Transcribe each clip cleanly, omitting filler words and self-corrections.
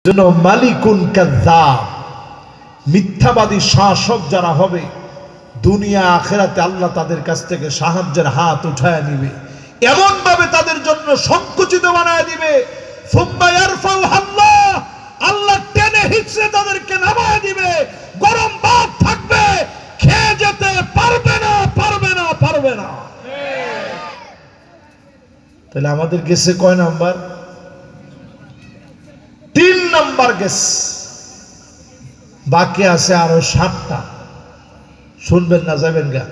জন্য মালিকুন কাযযাব, মিথ্যাবাদী শাসক যারা হবে দুনিয়া আখিরাতে আল্লাহ তাদের কাছ থেকে সাহায্যের হাত উঠায় নিবে, এমন ভাবে তাদের জন্য সংকুচিত বানায় দিবে। সুম্মা ইয়ারফাউহাল্লাহ, আল্লাহ টেনে হিচড়ে তাদেরকে নামায় দিবে। গরম ভাত থাকবে, খেয়ে যেতে পারবে না, পারবে না, পারবে না। তাহলে আমাদের গেছে কয় নাম্বার? 3 নাম্বার গেছে, বাকি আছে আরো 7টা। শুনবেন না যাবেন গা?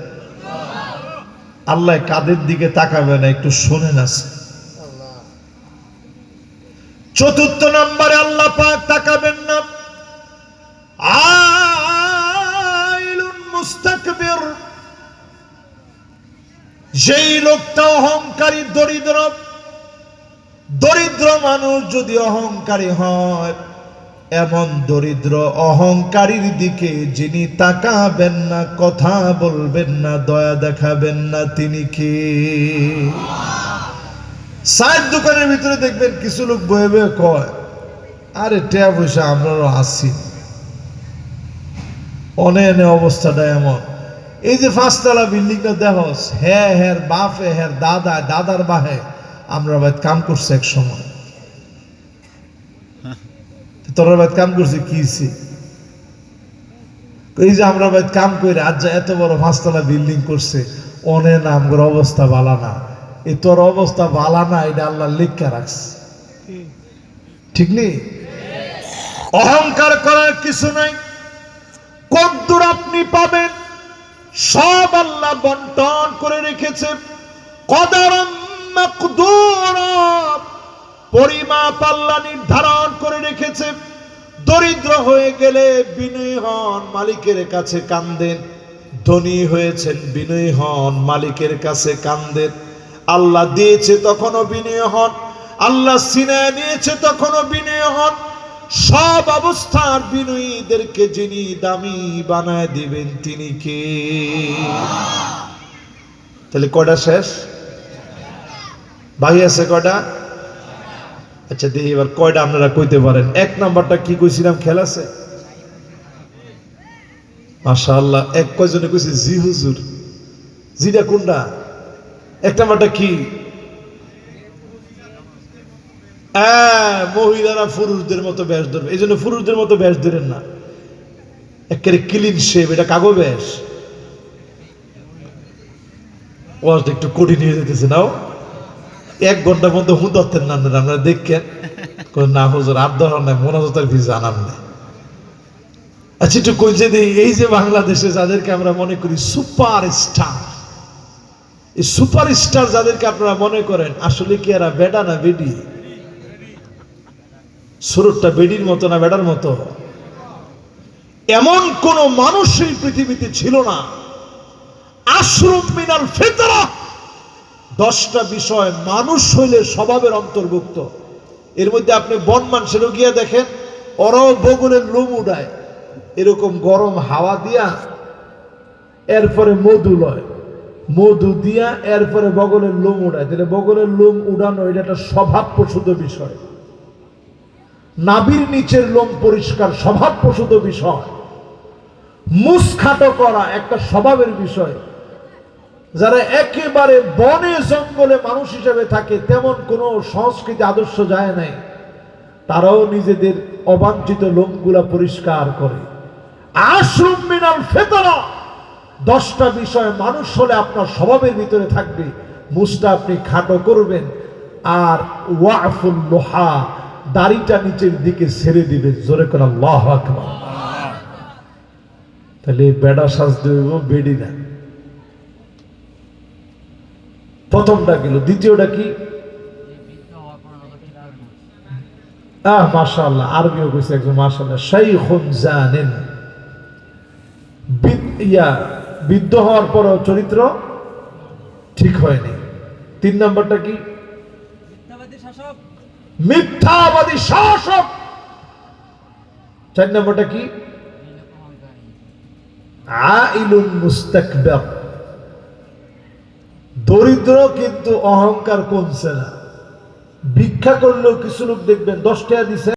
আল্লাহ কাদের দিকে তাকাবে না, একটু শুনেন আছে। 4র্থ নম্বরে আল্লাহ পাক তাকাবেন না। আইলুন মুস্তাকবির, যেই লোকটা অহংকারী, দরিদ্র মানুষ যদি অহংকারী হয়, এমন দরিদ্র অহংকারীর দিকে যিনি তাকাবেন না, কথা বলবেন না, দয়া দেখাবেন না, তিনি কে? চায়ের দোকানের ভিতরে দেখবেন কিছু লোক বয়ে বয়ে কয়, আরে টিয়া পয়সা আমরাও আছি, অনেক অবস্থাটা এমন। এই যে 5তলা বিল্ডিংটা দেখো, হ্যাঁ হ্যাঁ বাপে, হ্যাঁ দাদা, দাদার বাহে আমরা ভাই কাম করছে এক সময়। তোরা ভাই কাম করছে কি? এই যে আমরা ভাই কাম করে আজ এত বড় 5তলা বিল্ডিং করছে, অনেক আমগর অবস্থা ভালো না। এই তোর অবস্থা ভালো না, এটা আল্লাহ লিখা রাখছে, ঠিক নেই? অহংকার করার কিছু নাই। কদ্দুর আপনি পাবেন সব আল্লাহ বন্টন করে রেখেছে। কদরম মাকদুরা, পরিমাপ আল্লাহ নির্ধারণ করে রেখেছে। দরিদ্র হয়ে গেলে বিনয়ী হন, মালিকের কাছে কান্দেন। ধনী হয়েছেন, বিনয়ী হন, মালিকের কাছে কান্দেন। আল্লাহ দিয়েছে তখনও বিনয়ী হন, আল্লাহ সিনায় নিয়েছে তখনও বিনয়ী হন। সব অবস্থার বিনয়ীদেরকে যিনি দামি বানায় দিবেন তিনি কে? তাহলে কয়টা শেষ? বাকি আছে কয়টা? আচ্ছা দেখি এবার কয়টা আপনারা কইতে পারেন। 1 নাম্বারটা কি কইছিলাম, খেয়াল আছে? মাশাআল্লাহ, কয়জনে কইছে জি হুজুর? জিটা কোনটা? 1 নাম্বারটা কি? মহিলারা পুরুষদের মতো বেশ ধরবে, এই জন্য পুরুষদের মতো বেশ ধরেন না, একেবারে ক্লিন শেভ, এটা কাগো বেশ। ওয়াজটা একটু কঠিন হয়ে যেতেছে নাও। 1 ঘন্টা মধ্যে হুদাতেন না আপনারা দেখেন, না হুজুর আর ধরার নাই, মোনাজাতের ফি জানান নেই। আচ্ছা একটু কইছে দিই, এই যে বাংলাদেশে যাদেরকে আমরা মনে করি সুপার স্টার, এই সুপার স্টার যাদেরকে আপনারা মনে করেন, আসলে কি এরা বেডা না বেডি? সুরতটা বেডির মতো না বেডার মতো? এমন কোন মানুষ এই পৃথিবীতে ছিল না। আশরুম মিনাল ফিতরা, 10টা বিষয় মানুষ হইলে স্বভাবের অন্তর্ভুক্ত। এর মধ্যে আপনি বন মানুষেরও গিয়া দেখেন, ওরাও বগলের লোম উড়ায়, এরকম গরম হাওয়া দিয়া, এরপরে মধু লয়, মধু দিয়া এরপরে বগলের লোম উড়ায়। তাহলে বগলের লোম উড়ানো এটা একটা স্বভাবপ্রসূত বিষয়। নাভির নিচের লোম পরিষ্কার, স্বভাবপ্রসূত বিষয়। মুসখাটো করা একটা স্বভাবের বিষয়। যারা একেবারে বনে জঙ্গলে মানুষ হিসেবে থাকে, তেমন কোনো সংস্কৃতি আদর্শ যায় নাই, তারাও নিজেদের অবাঞ্ছিত লোমগুলা পরিষ্কার করে। আশরুম মিনাল ফিতরা, 10টা বিষয় মানুষ হলে আপনার স্বভাবের ভিতরে থাকবে। মুছটা আপনি খাটো করবেন, আর ওয়াফুল লোহা, দাড়িটা নিচের দিকে ছেড়ে দিবেন। জোরে করে আল্লাহু আকবার। তাহলে বেডা সাজতে হইব, বেডি না। প্রথমটা গেল, দ্বিতীয়টা কি? মাশাআল্লাহ, আরবিও কইছে একজন, মাশাআল্লাহ, শাইখুন জানিন, বৃদ্ধ হওয়ার পরও চরিত্র ঠিক হয়নি। 3 নাম্বারটা কি? মিথ্যাবাদী শাসক। 4 নাম্বারটা কি? আইলুন মুস্তাকবির, দরিদ্র কিন্তু অহংকার কমছে না। ভিক্ষা করলেও কিছু লোক দেখবেন 10 টাকা দিছে,